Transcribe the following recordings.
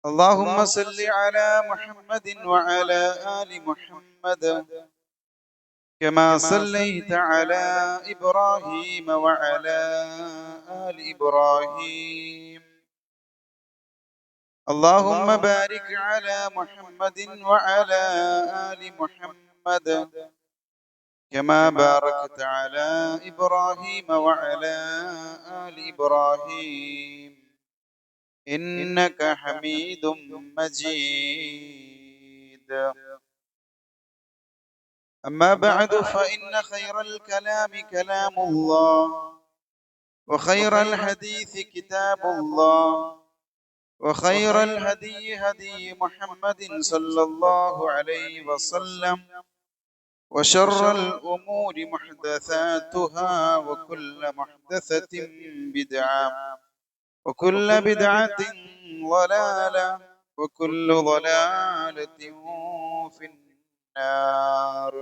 اللهم صل على محمد وعلى آل محمد كما صليت على إبراهيم وعلى آل إبراهيم. اللهم بارك على محمد وعلى آل محمد كما باركت على إبراهيم وعلى آل إبراهيم إنك حميد مجيد. أما بعد فإن خير الكلام كلام الله، وخير الحديث كتاب الله، وخير الهدي هدي محمد صلى الله عليه وسلم، وشر الأمور محدثاتها، وكل محدثة بدعة، وكل بدعة ضلالة، وكل ضلالة في النار.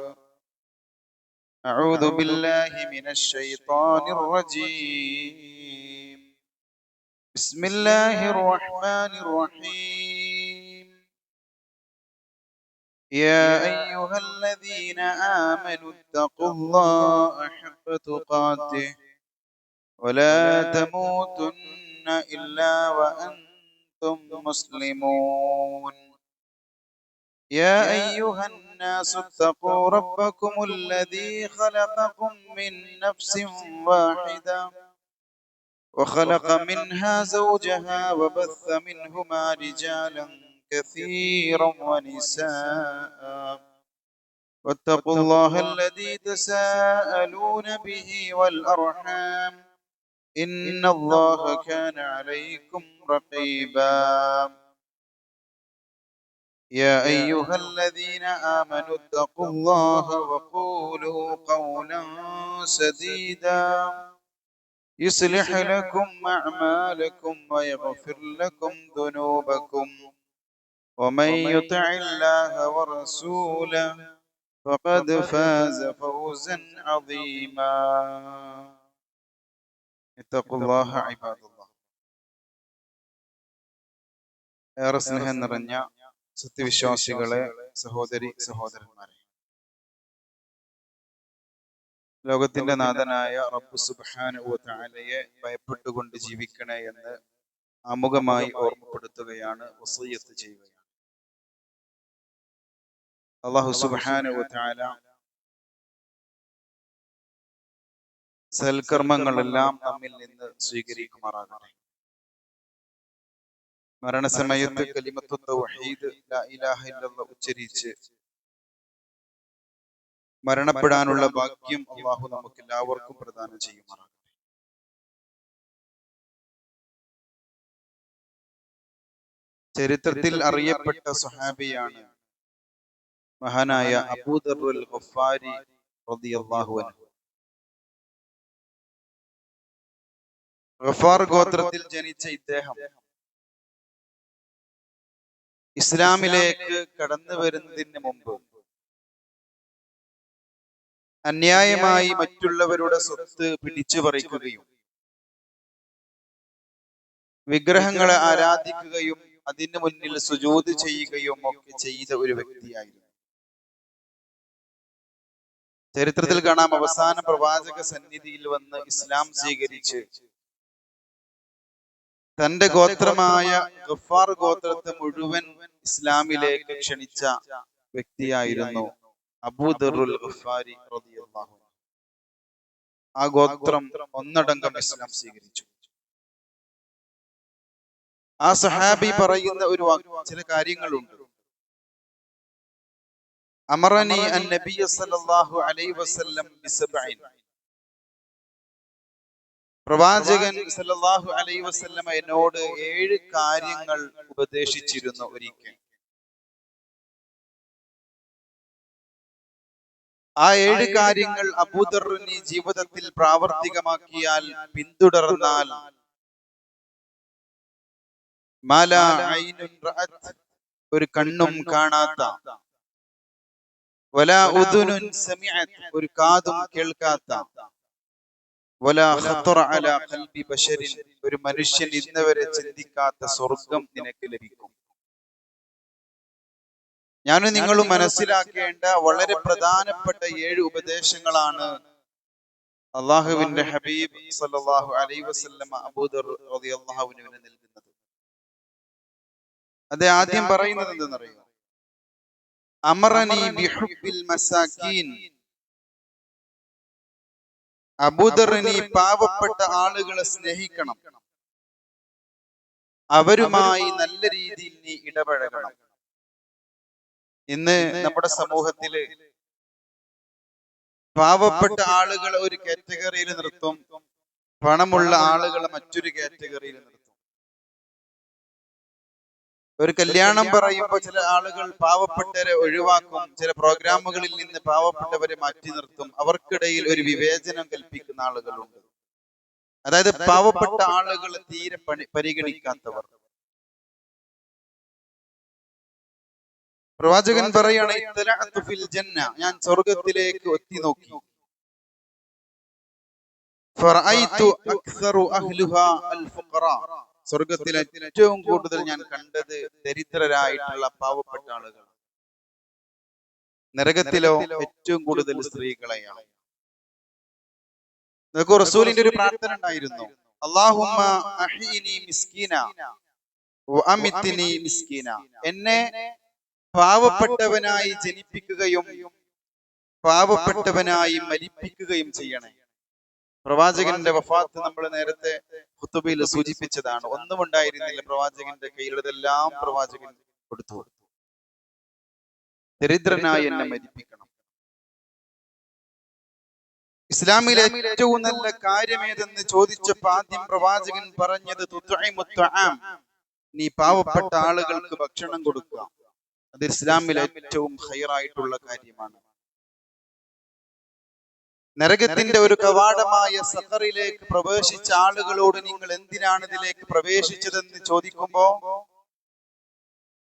أعوذ بالله من الشيطان الرجيم. بسم الله الرحمن الرحيم. يا أيها الذين آمنوا اتقوا الله حق تقاته ولا تموتن إلا وأنتم مسلمون. يا أيها الناس اتقوا ربكم الذي خلقكم من نفس واحدة وخلق منها زوجها وبث منهما رجالا كثيرا ونساء، واتقوا الله الذي تساءلون به والأرحام إن الله كان عليكم رقيبا. يا أيها الذين آمنوا اتقوا الله وقولوا قولا سديدا يصلح لكم أعمالكم ويغفر لكم ذنوبكم، ومن يطع الله ورسوله فقد فاز فوزا عظيما. اتقوا الله عباد الله. ഏറെ സ്നേഹം നിറഞ്ഞ സത്യവിശ്വാസികളെ, സഹോദരി സഹോദരന്മാരെ, ലോകത്തിന്റെ നാഥനായ റബ്ബ് സുബ്ഹാനഹു വ തആലയെ ഭയപ്പെട്ടുകൊണ്ട് ജീവിക്കണേ എന്ന് ആമുഖമായി ഓർമ്മപ്പെടുത്തുകയാണ്, വസിയ്യത്ത് ചെയ്യുകയാണ്. അല്ലാഹു സുബ്ഹാനഹു വ തആല സൽക്കർമ്മങ്ങളെല്ലാം നമ്മിൽ നിന്ന് സ്വീകരിക്കുമാറാകട്ടെ. മരണസമയത്ത് കലിമത്തു തൗഹീദ് ലാ ഇലാഹ ഇല്ലല്ലാഹ് ഉച്ചരിച്ച് മരണപ്പെടാനുള്ള ഭാഗ്യം അല്ലാഹു നമുക്ക് എല്ലാവർക്കും പ്രദാനം ചെയ്യുമാറാകട്ടെ. ചരിത്രത്തിൽ അറിയപ്പെട്ട സ്വഹാബിയാണ് മഹാനായ അബൂദർറുൽ ഗഫാരി റളിയല്ലാഹു അൻഹു. ഗഫാർ ഗോത്രത്തിൽ ജനിച്ച ഇദ്ദേഹം ഇസ്ലാമിലേക്ക് കടന്നു വരുന്നതിന് മുമ്പ് അന്യായമായി മറ്റുള്ളവരുടെ സ്വത്ത് പിടിച്ചു പറിക്കുകയും വിഗ്രഹങ്ങളെ ആരാധിക്കുകയും അതിന് മുന്നിൽ സുജൂദ് ചെയ്യുകയും ഒക്കെ ചെയ്ത ഒരു വ്യക്തിയായിരുന്നു. ചരിത്രത്തിൽ കാണാം, അവസാന പ്രവാചക സന്നിധിയിൽ വന്ന് ഇസ്ലാം സ്വീകരിച്ച് തന്റെ ഗോത്രമായ ഗഫാർ ഗോത്രത്തെ മുഴുവൻ ഇസ്ലാമിലേക്ക് ക്ഷണിച്ച വ്യക്തിയായിരുന്നു അബൂദർറുൽ ഗഫാരി റളിയല്ലാഹു അൻഹു. ആ ഗോത്രം ഒന്നടങ്കം ഇസ്ലാം സ്വീകരിച്ചു. ആ സഹാബി പറയുന്ന ചില കാര്യങ്ങളുണ്ട്. അമറനി അൻ നബിയ സല്ലല്ലാഹു അലൈഹി വസല്ലം ബിസബഇൻ. പ്രവാചകൻ സല്ലല്ലാഹു അലൈഹി വസല്ലം എന്നോട് 7 കാര്യങ്ങൾ ഉപദേശിച്ചിരുന്നു ഒരിക്കൽ. ആ 7 കാര്യങ്ങൾ അബൂദർറിന് ജീവിതത്തിൽ പ്രാവർത്തികമാക്കിയാൽ, പിന്തുടർന്നാൽ മാലാ ഐനുൻ റഅത്, ഒരു കണ്ണും കാണാത്ത, വലാ ഉദുനുൻ സമിഅത്, ഒരു കാതും കേൾക്കാത്ത, വലാ ഖത്തറ അലാ ഖൽബി ബശരിൻ, ഒരു മനുഷ്യൻ ഇന്നുവരെ ചിന്തിക്കാത്ത സ്വർഗം നിനക്ക് ലഭിക്കും. ഞാനും നിങ്ങളും മനസ്സിലാക്കേണ്ട വളരെ പ്രധാനപ്പെട്ട 7 ഉപദേശങ്ങളാണ് അള്ളാഹുവിന്റെ ഹബീബ് സല്ലല്ലാഹു അലൈഹി വസല്ലമ അബൂദർ റളിയല്ലാഹു അൻഹുവിന് നൽകുന്നത്. അത് ആദ്യം പറയുന്നത് എന്തെന്നറിയോ? അമറനി ബിഹുബ്ബിൽ മസാകീൻ. അബൂദറിന് പാവപ്പെട്ട ആളുകളെ സ്നേഹിക്കണം, അവരുമായി നല്ല രീതിയിൽ നീ ഇടപഴകണം. ഇന്ന് നമ്മുടെ സമൂഹത്തില് പാവപ്പെട്ട ആളുകളെ ഒരു കാറ്റഗറിയിൽ നിർത്തും, പണമുള്ള ആളുകളെ മറ്റൊരു കാറ്റഗറിയിൽ നിർത്തും. ഒരു കല്യാണം പറയുമ്പോൾ ചില ആളുകൾ പാവപ്പെട്ടവരെ ഒഴിവാക്കും, ചില പ്രോഗ്രാമുകളിൽ നിന്ന് പാവപ്പെട്ടവരെ മാറ്റി നിർത്തും. അവർക്കിടയിൽ ഒരു വിവേചനം കൽപ്പിക്കുന്ന ആളുകളുണ്ട്. അതായത് പാവപ്പെട്ട ആളുകളെ തീരെ പരിഗണിക്കാത്തവർ. പ്രവാചകൻ പറയാണ്, ഞാൻ സ്വർഗത്തിലേക്ക് ഒത്തി നോക്കി, സ്വർഗത്തിൽ ഏറ്റവും കൂടുതൽ ഞാൻ കണ്ടത് ദരിദ്രരായിട്ടുള്ള പാവപ്പെട്ട ആളുകൾ. നരകത്തിലോ ഏറ്റവും കൂടുതൽ സ്ത്രീകളെയാണ്. റസൂലിന്റെ ഒരു പ്രാർത്ഥന ഉണ്ടായിരുന്നു, അല്ലാഹുമ്മ അഹ്യിനി മിസ്കീന വഅമിത്നി മിസ്കീന. എന്നെ പാവപ്പെട്ടവനായി ജനിപ്പിക്കുകയും പാവപ്പെട്ടവനായി മരിപ്പിക്കുകയും ചെയ്യണേ. പ്രവാചകന്റെ വഫാത്ത് നമ്മൾ നേരത്തെ ഖുതുബയിൽ സൂചിപ്പിച്ചതാണ്. ഒന്നും ഉണ്ടായിരുന്നില്ല പ്രവാചകന്റെ കയ്യിലുള്ളതെല്ലാം പ്രവാചകൻ കൊടുത്തു. ദരിദ്രനായി എന്നെ മരിപ്പിക്കണം. ഇസ്ലാമിലെ ഏറ്റവും നല്ല കാര്യം ഏതെന്ന് ചോദിച്ചപ്പോൾ ആദ്യം പ്രവാചകൻ പറഞ്ഞത് നീ പാവപ്പെട്ട ആളുകൾക്ക് ഭക്ഷണം കൊടുക്കുക. അത് ഇസ്ലാമിലെ ഏറ്റവും ഹൈറായിട്ടുള്ള കാര്യമാണ്. നരകത്തിന്റെ ഒരു കവാടമായ സഖറിലേക്ക് പ്രവേശിച്ച ആളുകളോട് നിങ്ങൾ എന്തിനാണ് ഇതിലേക്ക് പ്രവേശിച്ചതെന്ന് ചോദിക്കുമ്പോ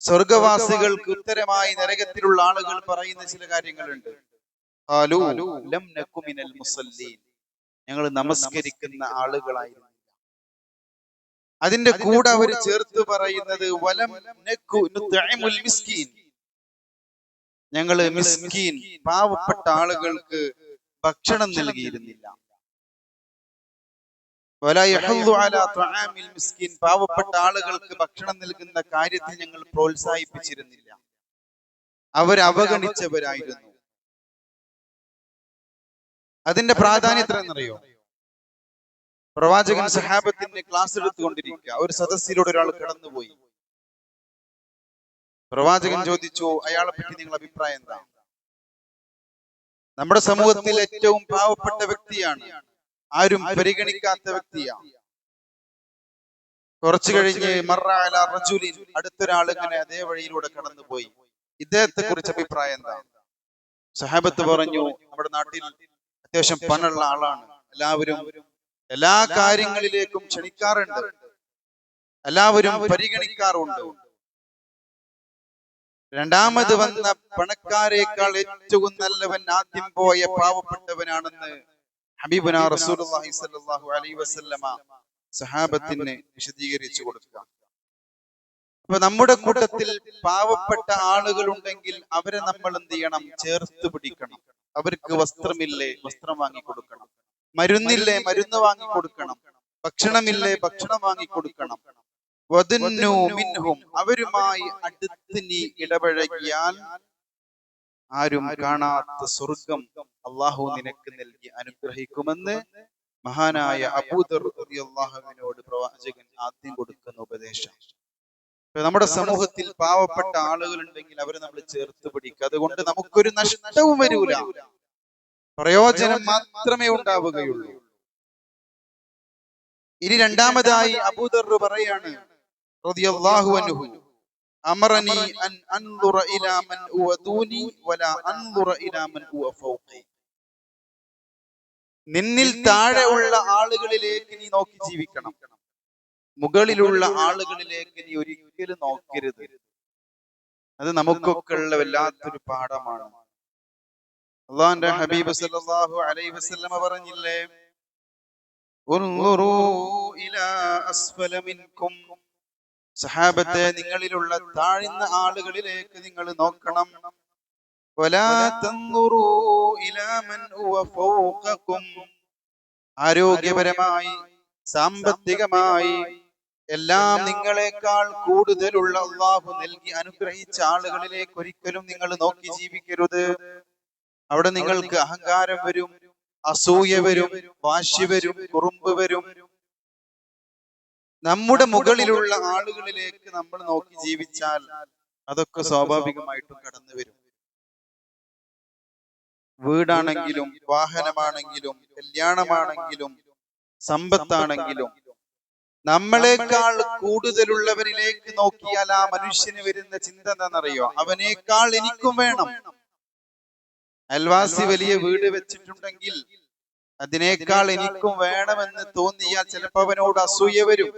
സ്വർഗവാസികൾക്ക് ഉത്തരമായി നരകത്തിലുള്ള ആളുകൾ പറയുന്ന ചില കാര്യങ്ങളുണ്ട്. ഞങ്ങൾ നമസ്കരിക്കുന്ന ആളുകളായിരുന്നു. അതിന്റെ കൂടെ അവർ ചേർത്ത് പറയുന്നത് ഞങ്ങള് മിസ്കീൻ, പാവപ്പെട്ട ആളുകൾക്ക് ഭക്ഷണം നൽകിയിരുന്നില്ല. പാവപ്പെട്ട ആളുകൾക്ക് ഭക്ഷണം നൽകുന്ന കാര്യത്തിൽ ഞങ്ങൾ പ്രോത്സാഹിപ്പിച്ചിരുന്നില്ല. അവരവഗണിച്ചവരായിരുന്നു. അതിന്റെ പ്രാധാന്യം എത്ര എന്നറിയോ? പ്രവാചകൻ സഹാബത്തിന്റെ ക്ലാസ് എടുത്തുകൊണ്ടിരിക്കുക, ഒരു സദസ്സിലൂടെ ഒരാൾ കടന്നുപോയി. പ്രവാചകൻ ചോദിച്ചു, അയാളെ പറ്റി നിങ്ങളുടെ അഭിപ്രായം എന്താ? നമ്മുടെ സമൂഹത്തിൽ ഏറ്റവും പാവപ്പെട്ട വ്യക്തിയാണ്, ആരും പരിഗണിക്കാത്ത വ്യക്തിയാണ്. കുറച്ചു കഴിഞ്ഞ് അടുത്തൊരാൾ ഇങ്ങനെ അതേ വഴിയിലൂടെ കടന്നുപോയി. ഇദ്ദേഹത്തെ കുറിച്ച് അഭിപ്രായം എന്താ? സഹാബത്ത് പറഞ്ഞു, നമ്മുടെ നാട്ടിൽ അത്യാവശ്യം പണമുള്ള ആളാണ്, എല്ലാവരും എല്ലാ കാര്യങ്ങളിലേക്കും ക്ഷണിക്കാറുണ്ട്, എല്ലാവരും പരിഗണിക്കാറുണ്ട്. രണ്ടാമത് വന്ന പണക്കാരേക്കാൾ ഏറ്റവും നല്ലവൻ ആദ്യം പോയ പാവപ്പെട്ടവനാണെന്ന് ഹബീബുനാ റസൂലുള്ളാഹി സ്വല്ലല്ലാഹു അലൈഹി വസല്ലമ സഹാബത്തിന് വിശദീകരിച്ചു കൊടുക്കുക. അപ്പൊ നമ്മുടെ കൂട്ടത്തിൽ പാവപ്പെട്ട ആളുകൾ ഉണ്ടെങ്കിൽ അവരെ നമ്മൾ എന്ത് ചെയ്യണം? ചേർത്ത് പിടിക്കണം. അവർക്ക് വസ്ത്രമില്ലേ, വസ്ത്രം വാങ്ങിക്കൊടുക്കണം. മരുന്നില്ലേ, മരുന്ന് വാങ്ങിക്കൊടുക്കണം. ഭക്ഷണമില്ലേ, ഭക്ഷണം വാങ്ങിക്കൊടുക്കണം. അവരുമായി അടുത്ത് നീ ഇടപഴകിയാൽ ആരും കാണാത്ത സ്വർഗം അള്ളാഹു നിനക്ക് നൽകി അനുഗ്രഹിക്കുമെന്ന് മഹാനായ അബൂദർ റളിയല്ലാഹു അൻഹുവിനോട് പ്രവാചകൻ ആദ്യം കൊടുക്കുന്ന ഉപദേശം. നമ്മുടെ സമൂഹത്തിൽ പാവപ്പെട്ട ആളുകൾ ഉണ്ടെങ്കിൽ അവരെ നമ്മൾ ചേർത്ത് പിടിക്കുക. അതുകൊണ്ട് നമുക്കൊരു നഷ്ടവും വരൂല, പ്രയോജനം മാത്രമേ ഉണ്ടാവുകയുള്ളൂ. ഇനി രണ്ടാമതായി അബൂദർ പറയാണ് റളിയല്ലാഹു അൻഹു, അമറനി അൻ അൻദുറ ഇലാ മൻ ഹുവ ദൂനി വലാ അൻദുറ ഇലാ മൻ ഹുവ ഫൗഖി. നിന്നിൽ താഴെ ഉള്ള ആളുകളിലേക്ക് നീ നോക്കി ജീവിക്കണം, മുകളിലുള്ള ആളുകളിലേക്ക് നീ ഒരിക്കലും നോക്കരുത്. അത് നമുക്കൊക്കെ ഉള്ള വല്ലാത്തൊരു പാഠമാണ്. അല്ലാഹുവിന്റെ ഹബീബ് സല്ലല്ലാഹു അലൈഹി വസല്ലമ പറഞ്ഞില്ലേ, ഉൻദുറൂ ഇലാ അസ്ഫല മിൻകും സഹാബത്തെ, നിങ്ങളിലുള്ള താഴ്ന്ന ആളുകളിലേക്ക് നിങ്ങൾ നോക്കണം. വലാ തൻദുറൂ ഇലാ മൻ ഹുവ ഫൗഖകും. ആരോഗ്യപരമായി, സാമ്പത്തികമായി എല്ലാം നിങ്ങളെക്കാൾ കൂടുതലുള്ള അള്ളാഹു നൽകി അനുഗ്രഹിച്ച ആളുകളിലേക്ക് ഒരിക്കലും നിങ്ങൾ നോക്കി ജീവിക്കരുത്. അവിടെ നിങ്ങൾക്ക് അഹങ്കാരം വരും, അസൂയ വരും, വാശി വരും, കുറുമ്പ് വരും. നമ്മുടെ മുകളിലുള്ള ആളുകളിലേക്ക് നമ്മൾ നോക്കി ജീവിച്ചാൽ അതൊക്കെ സ്വാഭാവികമായിട്ടും കടന്നു വരും. വീടാണെങ്കിലും, വാഹനമാണെങ്കിലും, കല്യാണമാണെങ്കിലും, സമ്പത്താണെങ്കിലും, നമ്മളെക്കാൾ കൂടുതലുള്ളവരിലേക്ക് നോക്കിയാൽ ആ മനുഷ്യന് വരുന്ന ചിന്ത എന്താണെന്നറിയോ? അവനേക്കാൾ എനിക്കും വേണം. അയൽവാസി വലിയ വീട് വെച്ചിട്ടുണ്ടെങ്കിൽ അതിനേക്കാൾ എനിക്കും വേണമെന്ന് തോന്നിയാൽ ചിലപ്പോൾ അവനോട് അസൂയ വരും.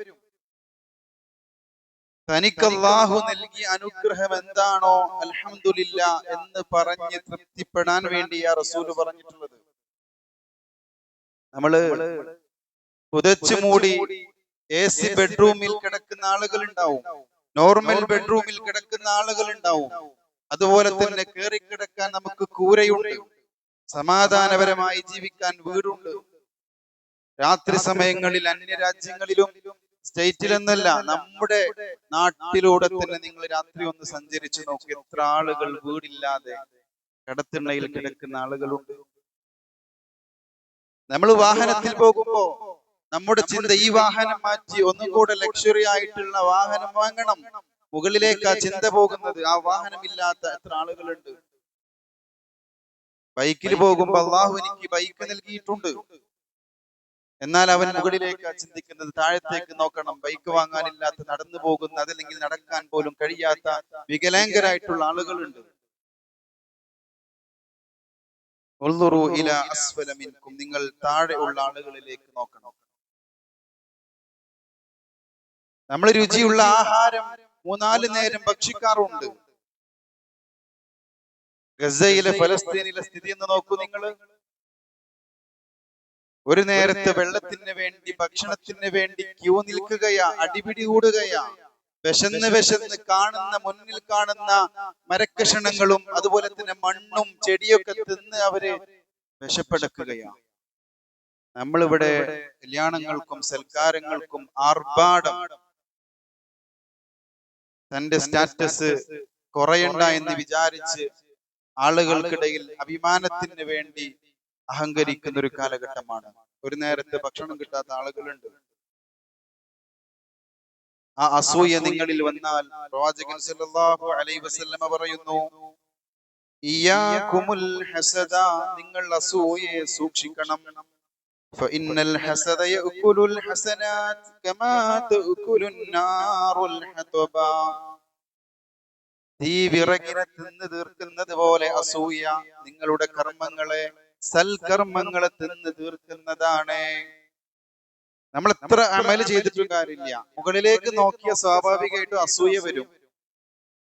തനിക്ക് അല്ലാഹു നൽകിയ അനുഗ്രഹം എന്താണോ അൽഹംദുലില്ലാ എന്ന് പറഞ്ഞ് തൃപ്തിപ്പെടാൻ വേണ്ടിയാ റസൂല് പറഞ്ഞിട്ടുള്ളത്. നമ്മള് പുതച്ചു മൂടി AC ബെഡ്റൂമിൽ കിടക്കുന്ന ആളുകൾ ഉണ്ടാവും, നോർമൽ ബെഡ്റൂമിൽ കിടക്കുന്ന ആളുകൾ ഉണ്ടാവും. അതുപോലെ തന്നെ കേറിക്കിടക്കാൻ നമുക്ക് കൂരയുണ്ട്, സമാധാനപരമായി ജീവിക്കാൻ വീടുണ്ട്. രാത്രി സമയങ്ങളിൽ അന്യരാജ്യങ്ങളിലും സ്റ്റേറ്റിലെന്നല്ല, നമ്മുടെ നാട്ടിലൂടെ തന്നെ നിങ്ങൾ രാത്രി ഒന്ന് സഞ്ചരിച്ചു നോക്കി, എത്ര ആളുകൾ വീടില്ലാതെ കിടത്തിണ്ണയിൽ കിടക്കുന്ന ആളുകളുണ്ട്. നമ്മൾ വാഹനത്തിൽ പോകുമ്പോ നമ്മുടെ ചിന്ത ഈ വാഹനം മാറ്റി ഒന്നും കൂടെ ലക്ഷറി ആയിട്ടുള്ള വാഹനം വാങ്ങണം. മുകളിലേക്ക് ആ ചിന്ത പോകുന്നത്. ആ വാഹനമില്ലാത്ത എത്ര ആളുകളുണ്ട്. ബൈക്കിൽ പോകുമ്പോ അള്ളാഹു എനിക്ക് ബൈക്ക് നൽകിയിട്ടുണ്ട്, എന്നാൽ അവൻ മുകളിലേക്ക് ചിന്തിക്കുന്നത്. താഴത്തേക്ക് നോക്കണം. ബൈക്ക് വാങ്ങാനില്ലാത്ത, നടന്നു പോകുന്ന, അതല്ലെങ്കിൽ നടക്കാൻ പോലും കഴിയാത്ത വികലാംഗരായിട്ടുള്ള ആളുകളുണ്ട്. നിങ്ങൾ താഴെ ഉള്ള ആളുകളിലേക്ക് നോക്കണം. നമ്മൾ രുചിയുള്ള ആഹാരം 3-4 നേരം ഭക്ഷിക്കാറുണ്ട്. ഗസയിലെ, ഫലസ്തീനിലെ സ്ഥിതി എന്ന് നോക്കൂ നിങ്ങൾ. ഒരു നേരത്തെ വെള്ളത്തിന് വേണ്ടി, ഭക്ഷണത്തിന് വേണ്ടി ക്യൂ നിൽക്കുകയാ, അടിപിടി കൂടുകയാ. വിശന്ന് കാണുന്ന, മുന്നിൽ കാണുന്ന മരക്കഷണങ്ങളും അതുപോലെ തന്നെ മണ്ണും ചെടിയൊക്കെ തിന്ന് അവര് വിശപ്പടക്കുകയാണ്. നമ്മളിവിടെ കല്യാണങ്ങൾക്കും സൽക്കാരങ്ങൾക്കും ആർഭാടം, തന്റെ സ്റ്റാറ്റസ് കുറയണ്ട എന്ന് വിചാരിച്ച് ആളുകൾക്കിടയിൽ അഭിമാനത്തിന് വേണ്ടി അഹങ്കരിക്കുന്ന ഒരു കാലഘട്ടമാണ്. ഒരു നേരത്തെ ഭക്ഷണം കിട്ടാത്ത ആളുകളുണ്ട്. ആ അസൂയ നിങ്ങളിൽ വന്നാൽ പ്രവാചകൻ സല്ലല്ലാഹു അലൈഹി വസല്ലമ പറയുന്നു, ഇയ്യാകുമുൽ ഹസദ, നിങ്ങൾ അസൂയയെ സൂക്ഷിക്കണം. ഫഇന്നൽ ഹസദ യഅകുലുൽ ഹസനാത് കമാ തഅകുലുൻ നാറുൽ ഹതബ. തീ വിറകിനെ തിന്ന് തീർക്കുന്നത് പോലെ അസൂയ നിങ്ങളുടെ കർമ്മങ്ങളെ, സൽക്കർമ്മങ്ങളെ തിന്ന് തീർക്കുന്നതാണ്. നമ്മൾ എത്ര അമല് ചെയ്തിട്ടും കാര്യമില്ല, മുകളിലേക്ക് നോക്കിയ സ്വാഭാവികമായിട്ടും അസൂയ വരും.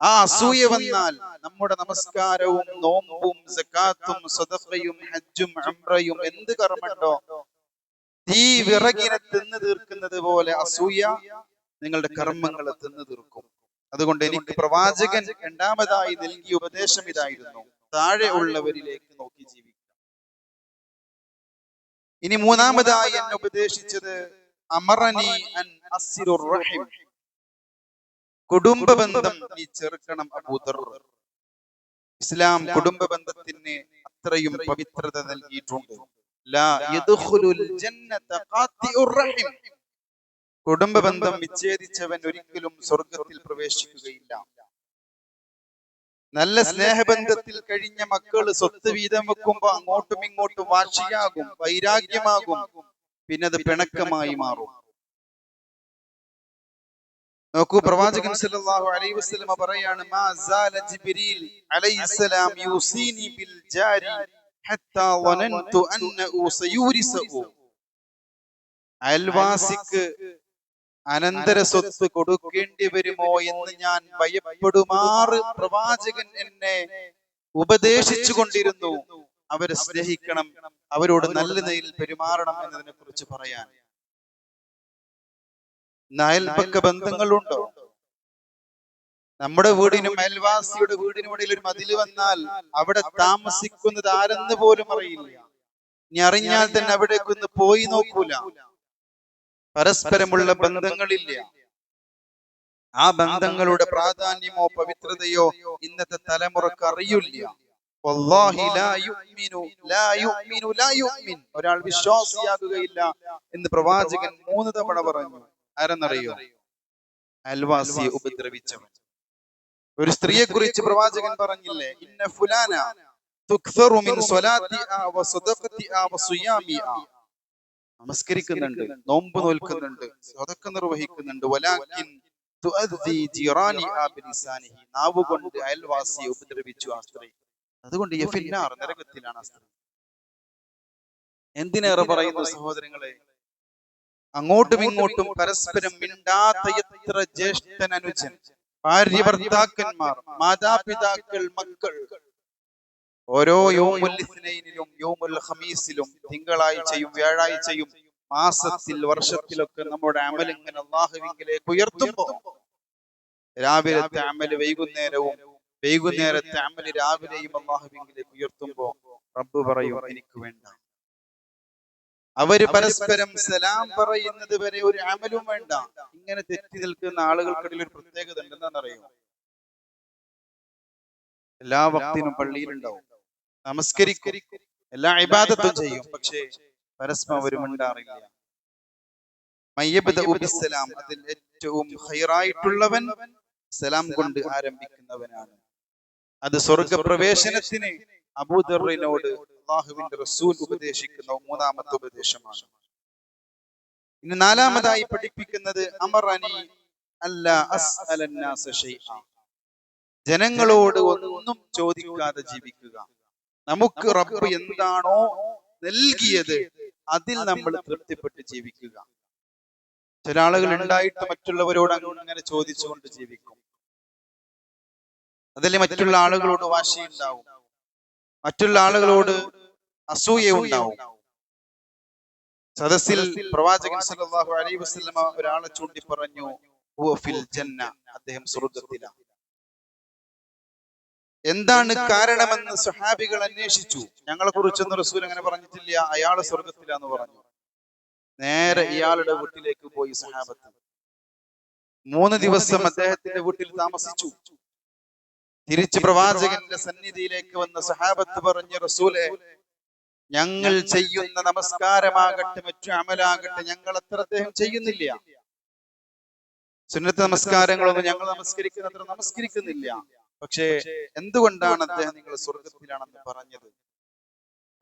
ആ അസൂയ വന്നാൽ നമ്മുടെ നമസ്കാരവും നോമ്പും സകാത്തും സദഖയും ഹജ്ജും ഉംറയും എന്ത് കർമ്മണ്ടോ തീ വിറകിനെ തിന്ന് തീർക്കുന്നത് പോലെ അസൂയ നിങ്ങളുടെ കർമ്മങ്ങളെ തിന്ന് തീർക്കും. അതുകൊണ്ട് എനിക്ക് പ്രവാചകൻ രണ്ടാമതായി നൽകിയ ഉപദേശം ഇതായിരുന്നു, താഴെ ഉള്ളവരിലേക്ക് നോക്കി ജീവിക്കുക. ഇനി മൂന്നാമതായി എന്നെ ഉപദേശിച്ചത് അമറനി അൻ അസ്സിറുർ റഹിം, കുടുംബ ബന്ധം നീ ചെറുക്കണം. അബൂദർ, ഇസ്ലാം കുടുംബ ബന്ധത്തിന് അത്രയും പവിത്രത നൽകിയിട്ടുണ്ട്. ലാ യദ്ഖുലുൽ ജന്നത ഖാതിഉർ റഹിം, കുടുംബ ബന്ധം വിച്ഛേദിച്ചവൻ ഒരിക്കലും സ്വർഗത്തിൽ പ്രവേശിക്കുകയില്ല. നല്ല സ്നേഹബന്ധത്തിൽ കഴിഞ്ഞ മക്കള് സ്വത്ത് വീതം വെക്കുമ്പോ അങ്ങോട്ടും ഇങ്ങോട്ടും വാശിയാകും, വൈരാഗ്യമാകും, പിന്നെ അത് പിണക്കമായി മാറും. നോക്കൂ, പ്രവാചകൻ സല്ലല്ലാഹു അലൈഹി വസല്ലം പറയാണ്, മാ സാല ജിബ്രീൽ അലൈഹിസ്സലാം യൂസീനി ബിൽ ജാരി ഹത്താ വനൻതു അന്നഹു സയൂരിസു. അയൽവാസിക്ക് അനന്തര സ്വത്ത് കൊടുക്കേണ്ടി വരുമോ എന്ന് ഞാൻ ഭയപ്പെടുമാറ് പ്രവാചകൻ എന്നെ ഉപദേശിച്ചു കൊണ്ടിരുന്നു. അവരെ സ്നേഹിക്കണം, അവരോട് നല്ല നിലയിൽ പെരുമാറണം എന്നതിനെ കുറിച്ച് പറയാൻ. അയൽപക്ക ബന്ധങ്ങളുണ്ടോ? നമ്മുടെ വീടിനും അയൽവാസിയുടെ വീടിനും ഇടയിൽ ഒരു മതില് വന്നാൽ അവിടെ താമസിക്കുന്നത് ആരെന്ന് പോലും അറിയില്ല. ഇനി അറിഞ്ഞാൽ തന്നെ അവിടേക്കൊന്ന് പോയി നോക്കൂല. പരസ്പരമുള്ള ബന്ധങ്ങളില്ല. ആ ബന്ധങ്ങളുടെ പ്രാധാന്യമോ പവിത്രതയോ ഇന്നത്തെ തലമുറക്ക് അറിയില്ല. ഒരാൾ വിശ്വാസിയാകുകയില്ല എന്ന് പ്രവാചകൻ 3 തവണ പറഞ്ഞു. ആരെന്നറിയോ? അയൽവാസിയെ ഉപദ്രവിച്ചവൻ. ഒരു സ്ത്രീയെ കുറിച്ച് പ്രവാചകൻ പറഞ്ഞില്ലേ, ഇന്ന ഫുലാന തുക്സറു മിൻ സ്വലാത്തിഹാ വസദഖതിഹാ വസിയാമിഹാ. നമസ്കരിക്കുന്നുണ്ട്, നോമ്പ് നോൽക്കുന്നുണ്ട്, സദഖ നിർവഹിക്കുന്നുണ്ട്, വലാകിൻ തുഅദ്ദി ജിറാനിഹാ ബിലിസാനിഹി. നാവ് കൊണ്ട് അയൽവാസിയെ ഉപദ്രവിച്ചു ആ സ്ത്രീ. അതുകൊണ്ട് യഫിന്നാർ, നരകത്തിലാണ് ആ സ്ത്രീ. എന്തിനേറെ പറയുന്നു സഹോദരങ്ങളെ, അങ്ങോട്ടും ഇങ്ങോട്ടും പരസ്പരം മിണ്ടാത്ത എത്ര ജ്യേഷ്ഠൻ അനുജൻ, ഭാര്യ ഭർത്താക്കന്മാർ, മാതാപിതാക്കൾ, മക്കൾ, ഓരോ യൗമുൽ ഇസ്നൈനിലും യൗമുൽ ഖമീസിലും, തിങ്കളാഴ്ചയും വ്യാഴാഴ്ചയും മാസത്തിൽ വർഷത്തിലൊക്കെ നമ്മുടെ അമൽ ഇങ്ങനെ അല്ലാഹുവിലേക്ക് ഉയർത്തുമ്പോൾ, രാവിലത്തെ അമൽ വൈകുന്നേരവും വൈകുന്നേരത്തെ അമൽ രാവിലെയും അല്ലാഹുവിലേക്ക് ഉയർത്തുമ്പോൾ റബ്ബ് പറയും, എനിക്ക് വേണ്ട. അവര് പരസ്പരം സലാം പറയുന്നത് വരെ ഒരു അമലും വേണ്ട. ഇങ്ങനെ തെറ്റി നിൽക്കുന്ന ആളുകൾക്കിടയിൽ ഒരു പ്രത്യേകത ഉണ്ടെന്നറിയോ? എല്ലാ വക്തിനും പള്ളിയിലുണ്ടാവും, നമസ്കരിക്കും, എല്ലാ ഇബാദത്തും ചെയ്യും, പക്ഷേ പരസ്പരം ഒരു മിണ്ടാറില്ല. മയ്യബ്ദഉ ബിസ്സലാം, അതിൽ ഏറ്റവും ഖൈറായിട്ടുള്ളവൻ സലാം കൊണ്ട് ആരംഭിക്കുന്നവനാണ്. അത് സ്വർഗപ്രവേശനത്തിന് അബൂദറിനോട് അല്ലാഹുവിന്റെ റസൂൽ ഉപദേശിക്കുന്ന 3ാമത്തെ ഉപദേശമാണ്. ഇനി 4ാമതായി പഠിപ്പിക്കുന്നത് അമറനി അല്ലാ അസ്അലന്നാസ ശൈഅ. ജനങ്ങളോട് ഒന്നും ചോദിക്കാതെ ജീവിക്കുക. നമുക്ക് റബ്ബ് എന്താണോ നൽകിയത് അതിൽ നമ്മൾ തൃപ്തിപ്പെട്ട് ജീവിക്കുക. ചില ആളുകൾ ഉണ്ടായിട്ട് മറ്റുള്ളവരോട് അങ്ങനെ ചോദിച്ചുകൊണ്ട് ജീവിക്കും. അതിൽ മറ്റുള്ള ആളുകളോട് വാശിയുണ്ടാവും, മറ്റുള്ള ആളുകളോട് അസൂയ ഉണ്ടാവും. സദസ്സിൽ പ്രവാചകൻ സല്ലല്ലാഹു അലൈഹി വസല്ലമ ഒരാളെ ചൂണ്ടി പറഞ്ഞു, ഹുവ ഫിൽ ജന്ന, അദ്ദേഹം സ്വർഗ്ഗത്തിലാണ്. എന്താണ് കാരണമെന്ന് സ്വഹാബികൾ അന്വേഷിച്ചു. ഞങ്ങളെ കുറിച്ചൊന്നും റസൂൽ അങ്ങനെ പറഞ്ഞിട്ടില്ല, അയാള് സ്വർഗ്ഗത്തിലാന്ന് പറഞ്ഞു. നേരെ ഇയാളുടെ വീട്ടിലേക്ക് പോയി സ്വഹാബത്ത്. 3 ദിവസം അദ്ദേഹത്തിന്റെ വീട്ടിൽ താമസിച്ചു. തിരിച്ച് പ്രവാചകന്റെ സന്നിധിയിലേക്ക് വന്ന സ്വഹാബത്ത് പറഞ്ഞു, റസൂലേ, ഞങ്ങൾ ചെയ്യുന്ന നമസ്കാരമാകട്ടെ മറ്റു അമലാകട്ടെ ഞങ്ങൾ അത്ര അദ്ദേഹം ചെയ്യുന്നില്ല. സുന്നത്ത് നമസ്കാരങ്ങളൊന്നും ഞങ്ങൾ നമസ്കരിക്കുന്നത്ര നമസ്കരിക്കുന്നില്ല. പക്ഷേ എന്തുകൊണ്ടാണ് അദ്ദേഹം നിങ്ങൾ സ്വർഗത്തിലാണെന്ന് പറഞ്ഞത്?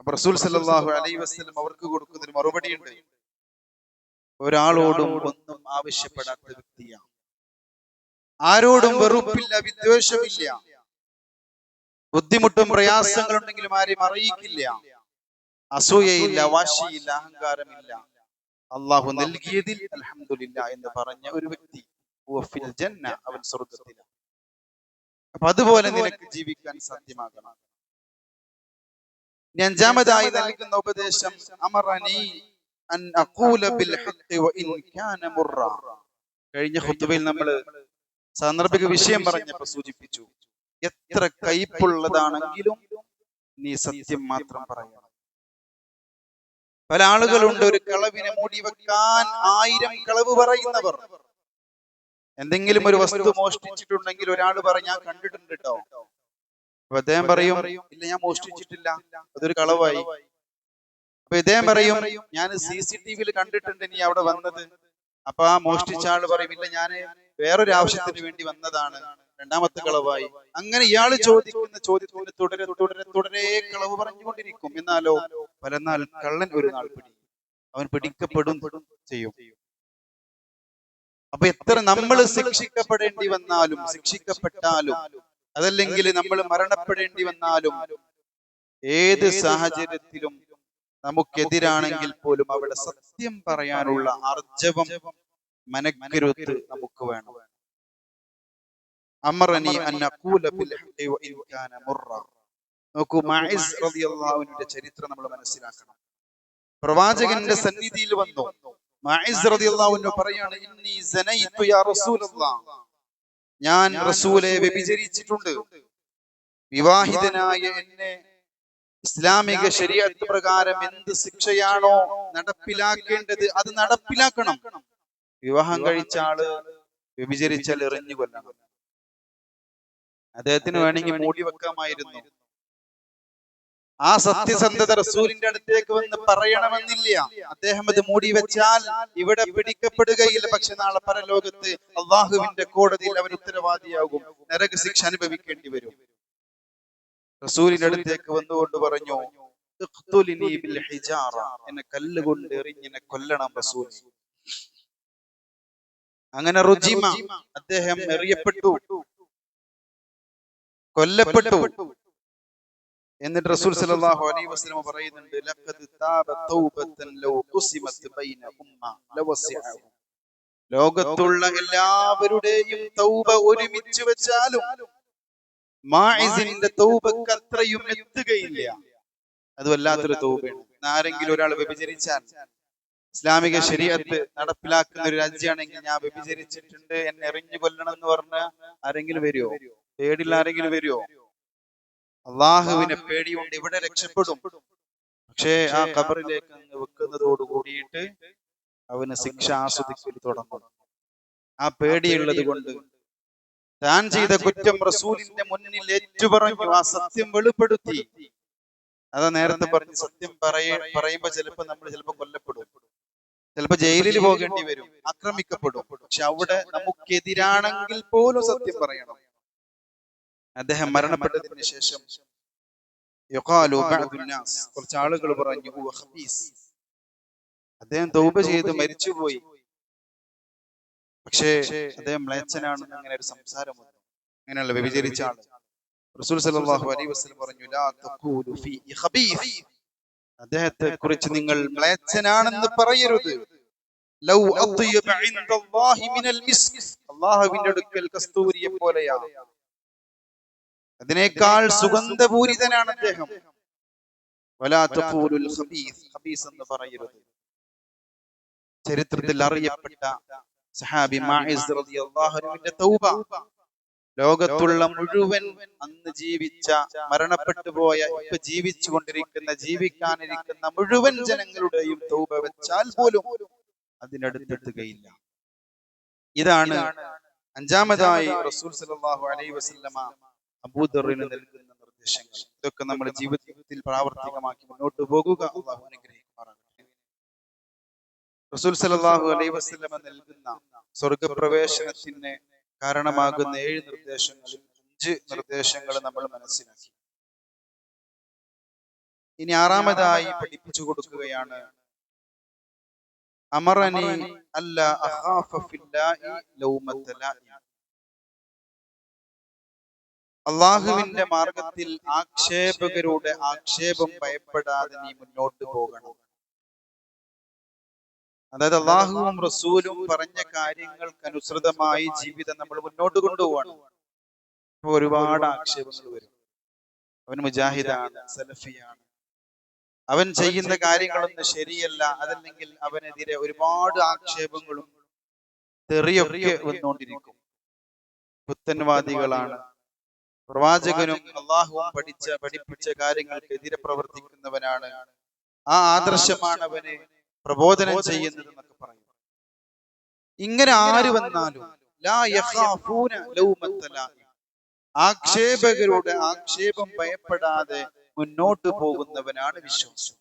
അപ്പൊ റസൂൽ സല്ലല്ലാഹു അലൈഹി വസല്ലം അവർക്ക് കൊടുക്കുന്നതിന് മറുപടി ഉണ്ട്. ഒരാളോടും ഒന്നും ആവശ്യപ്പെടാത്ത വ്യക്തിയാണ്, ആരോടും വെറുപ്പില്ല, വിദ്വേഷമില്ല, ബുദ്ധിമുട്ടും പ്രയാസങ്ങളുണ്ടെങ്കിലും ആരെയും അറിയിക്കില്ല, അസൂയയില്ല, വാശിയില്ല, അഹങ്കാരമില്ല, അള്ളാഹു നൽകിയതിൽ അൽഹംദുലില്ലാ എന്ന് പറഞ്ഞ ഒരു വ്യക്തി, ഫിൽ ജന്ന, അവൻ സ്വർഗ്ഗത്തിലാണ്. അപ്പൊ അതുപോലെ നിനക്ക് ജീവിക്കാൻ സാധ്യമാകണം. 5ാമതായി നൽകുന്ന ഉപദേശം അമറനി അൻ അഖൂല ബിൽ ഹഖ് വ ഇൻ കാന മുറ. കഴിഞ്ഞ ഖുതുബയിൽ നമ്മൾ സാന്ദർഭിക വിഷയം പറഞ്ഞപ്പോൾ സൂചിപ്പിച്ചു, എത്ര കയ്പുള്ളതാണെങ്കിലും നീ സത്യം മാത്രം പറയണം. പല ആളുകളുണ്ട് ഒരു കളവിനെ മൂടി വെക്കാൻ 1000 കളവ് പറയുന്നവർ. എന്തെങ്കിലും ഒരു വസ്തു മോഷ്ടിച്ചിട്ടുണ്ടെങ്കിൽ ഒരാൾ പറയും, ഞാൻ കണ്ടിട്ടുണ്ട് കേട്ടോ. അപ്പൊ അദ്ദേഹം പറയും, ഇല്ല, ഞാൻ മോഷ്ടിച്ചിട്ടില്ല, അതൊരു കളവായി. അപ്പൊ ഇദ്ദേഹം പറയും, ഞാൻ CCTV-യിൽ കണ്ടിട്ടുണ്ട് നീ അവിടെ വന്നത്. അപ്പൊ ആ മോഷ്ടിച്ച ആള് പറയും, ഇല്ല, ഞാൻ വേറൊരു ആവശ്യത്തിന് വേണ്ടി വന്നതാണ്, 2ാമത്തെ കളവായി. അങ്ങനെ ഇയാള് ചോദിക്കുന്ന ചോദ്യത്തിന് തുടരെ തുടരെ തുടരെ കളവ് പറഞ്ഞുകൊണ്ടിരിക്കും. എന്നാലോ പലനാൾ കള്ളൻ ഒരു നാൾ അവൻ പിടിക്കപ്പെടും ചെയ്യും. അപ്പൊ എത്ര നമ്മൾ ശിക്ഷിക്കപ്പെടേണ്ടി വന്നാലും, ശിക്ഷിക്കപ്പെട്ടാലും, അതല്ലെങ്കിൽ നമ്മൾ മരണപ്പെടേണ്ടി വന്നാലും, ഏത് സാഹചര്യത്തിലും നമുക്കെതിരാണെങ്കിൽ പോലും അവിടെ സത്യം പറയാനുള്ള ആർജവം, മനക്കരുത്ത് നമുക്ക് വേണം. അമറനി അൻ അഖൂല ബിൽ ഹഖ് വ ഇൻ കാന മുറ. നോക്കൂ, മഅസ് റളിയല്ലാഹു അൻഹുവിന്റെ ചരിത്രം നമ്മൾ മനസ്സിലാക്കണം. പ്രവാചകന്റെ സന്നിധിയിൽ വന്നു മഅസ് റളിയല്ലാഹു അൻഹു പറയാണ്, ഇന്നി സനൈതു യാ റസൂലല്ലാഹ്, ഞാൻ റസൂലെ വ്യഭിചരിച്ചിട്ടുണ്ട്. വിവാഹിതനായ എന്നെ ഇസ്ലാമിക ശരീഅത്ത് പ്രകാരം എന്ത് ശിക്ഷയാണോ നടപ്പിലാക്കേണ്ടത് അത് നടപ്പിലാക്കണം. വിവാഹം കഴിച്ച ആള് വ്യഭിചരിച്ചാൽ എറിഞ്ഞു കൊല്ലണം. അദ്ദേഹത്തിന് വേണമെങ്കിൽ മൂടി വെക്കാമായിരുന്നു. ആ സത്യസന്ധത റസൂലിന്റെ അടുത്തേക്ക് വന്ന് പറയണമെന്നില്ല. അദ്ദേഹം അത് മൂടി വെച്ചാൽ ഇവിടെ പിടിക്കപ്പെടുകയില്ല. പക്ഷെ നാളെ പരലോകത്ത് അള്ളാഹുവിന്റെ കോടതിയിൽ അവൻ ഉത്തരവാദിയാകും, നരക ശിക്ഷ അനുഭവിക്കേണ്ടി വരും. റസൂലിന്റെ അടുത്തേക്ക് വന്നുകൊണ്ട് പറഞ്ഞു, എന്നെ കല്ലുകൊണ്ട് എറിഞ്ഞെന്നെ കൊല്ലണം റസൂൽ. അങ്ങനെ റുജിമ, അദ്ദേഹം എറിയപ്പെട്ടു, കൊല്ലപ്പെട്ടു. എന്നിട്ട് റസൂൽ സല്ലല്ലാഹു അലൈഹി വസല്ലം പറയുന്നുണ്ട്, ലഖദ് താബ തൗബതൻ ലൗ ഖുസിമത് ബൈന ഉമ്മ ലവസിഅഹു. ലോകത്തുള്ള എല്ലാവരുടെയും തൗബ ഒരുമിച്ച് വെച്ചാലും മാഇസിന്റെ തൗബക്ക് അത്രയും എത്തുകയില്ല. അത് വല്ലാത്തൊരു തൗബയാണ്. ആരെങ്കിലും ഒരാൾ വ്യഭിചരിച്ചാൽ, ഇസ്ലാമിക ശരീഅത്ത് നടപ്പിലാക്കുന്ന ഒരു രാജ്യമാണെങ്കിൽ, ഞാൻ വ്യഭിചരിച്ചിട്ടുണ്ട് എന്നെ എറിഞ്ഞു കൊല്ലണം എന്ന് പറഞ്ഞ ആരെങ്കിലും വരുമോ? പേടിയുള്ള ആരെങ്കിലും വരുമോ? അള്ളാഹുവിനെ പേടിയുണ്ട്, ഇവിടെ രക്ഷപ്പെടും. പക്ഷേ ആ ഖബറിലേക്ക് വെക്കുന്നതോട് കൂടിയിട്ട് അവന് ശിക്ഷ ആസ്വദിക്കൽ തുടങ്ങും. ആ പേടിയുള്ളത് കൊണ്ട് താൻ ചെയ്ത കുറ്റം റസൂലിന്റെ മുന്നിൽ ഏറ്റുപറഞ്ഞു, ആ സത്യം വെളിപ്പെടുത്തി. അതാ നേരത്തെ പറഞ്ഞു, സത്യം പറയുമ്പോ ചിലപ്പോ നമ്മൾ കൊല്ലപ്പെടും, ചിലപ്പോ ജയിലിൽ പോകേണ്ടി വരും, ആക്രമിക്കപ്പെടും. പക്ഷെ അവിടെ നമുക്കെതിരാണെങ്കിൽ പോലും സത്യം പറയണം. അദ്ദേഹം മരണപ്പെട്ടതിന് ശേഷം കുറച്ച് ആളുകൾ പറഞ്ഞു, അദ്ദേഹം തൗബ ചെയ്ത് മരിച്ചുപോയി, പക്ഷേ അദ്ദേഹം മ്ലേച്ഛനാണെന്ന് അങ്ങനെ ഒരു സംസാരം വന്നു. അങ്ങനെയുള്ള വ്യഭിചരിച്ച ആൾ. റസൂൽ സല്ലല്ലാഹു അലൈഹി വസല്ലം പറഞ്ഞു, ലാ തഖൂലു ഫീഹി ഖബീസ്, അദ്ദേഹത്തെ കുറിച്ച് നിങ്ങൾ മ്ലേച്ഛനാണെന്ന് പറയരുത്. ലൗ അത്യബ ഇൻദല്ലാഹി മിനൽ മിസ്ക്, അല്ലാഹുവിന്റെ അടുക്കൽ കസ്തൂരിയെ പോലെയാണ്, അതിനേക്കാൾ സുഗന്ധപൂരിതനാണ് അദ്ദേഹം. വലാ തഖൂലുൽ ഖബീസ്, ഖബീസ് എന്ന് പറയരുത്. ചരിത്രത്തിൽ അറിയപ്പെട്ട സഹാബി മാഇസ് റളിയല്ലാഹു അൻഹുവിന്റെ തൗബ ലോകത്തുള്ള മുഴുവൻ അന്ന് ജീവിച്ച, മരണപ്പെട്ടു പോയ, ഇപ്പൊ ജീവിച്ചുകൊണ്ടിരിക്കുന്ന, ജീവിക്കാനിരിക്കുന്ന മുഴുവൻ ജനങ്ങളുടെയും തൗബ വെച്ചാൽ പോലും അതിനടുത്തെത്തുകയില്ല. ഇതാണ് അഞ്ചാമതായി റസൂൽ സല്ലല്ലാഹു അലൈഹി വസല്ലമ അബൂദറിന് നൽകുന്ന നിർദ്ദേശങ്ങൾ. ഇതൊക്കെ നമ്മുടെ ജീവിതത്തിൽ പ്രാവർത്തികമാക്കി മുന്നോട്ട് പോകുക. അല്ലാഹു അനുഗ്രഹിക്കുമാറാകട്ടെ. റസൂൽ സല്ലല്ലാഹു അലൈഹി വസല്ലമ നൽകുന്ന സ്വർഗപ്രവേശനത്തിന് കാരണമാകുന്ന 7 നിർദ്ദേശങ്ങളിൽ 5 നിർദ്ദേശങ്ങൾ നമ്മൾ മനസ്സിലാക്കി. ഇനി 6ാമതായി പഠിപ്പിച്ചു കൊടുക്കുകയാണ്, അമറനി അല്ല അഖാഫ ഫില്ലാഹി ലൗമത ലാഇം. അള്ളാഹുവിന്റെ മാർഗത്തിൽ ആക്ഷേപകരുടെ ആക്ഷേപം ഭയപ്പെടാതെ നീ മുന്നോട്ട് പോകണം. അതായത് അള്ളാഹുവും റസൂലും പറഞ്ഞ കാര്യങ്ങൾക്കനുസൃതമായി ജീവിതം നമ്മൾ മുന്നോട്ട് കൊണ്ടുപോവാണ്. ഇപ്പൊ ഒരുപാട് ആക്ഷേപങ്ങൾ വരും. അവൻ മുജാഹിദാണ്, സലഫിയാണ്, അവൻ ചെയ്യുന്ന കാര്യങ്ങളൊന്നും ശരിയല്ല, അതല്ലെങ്കിൽ അവനെതിരെ ഒരുപാട് ആക്ഷേപങ്ങളും തെറിയൊക്കെ വന്നുകൊണ്ടിരിക്കും. പുത്തൻവാദികളാണ്, പ്രവാചകനും അള്ളാഹുവും പഠിപ്പിച്ച കാര്യങ്ങൾക്കെതിരെ പ്രവർത്തിക്കുന്നവനാണ്, ആ ആദർശമാണ് അവന് പ്രബോധനം ചെയ്യുന്നത് എന്നൊക്കെ പറയും. ഇങ്ങനെ ആര് വന്നാലും ലാ യഖാഫൂന ലൗമത ലാഇം, ആക്ഷേപകരുടെ ആക്ഷേപം ഭയപ്പെടാതെ മുന്നോട്ട് പോകുന്നവനാണ് വിശ്വാസം.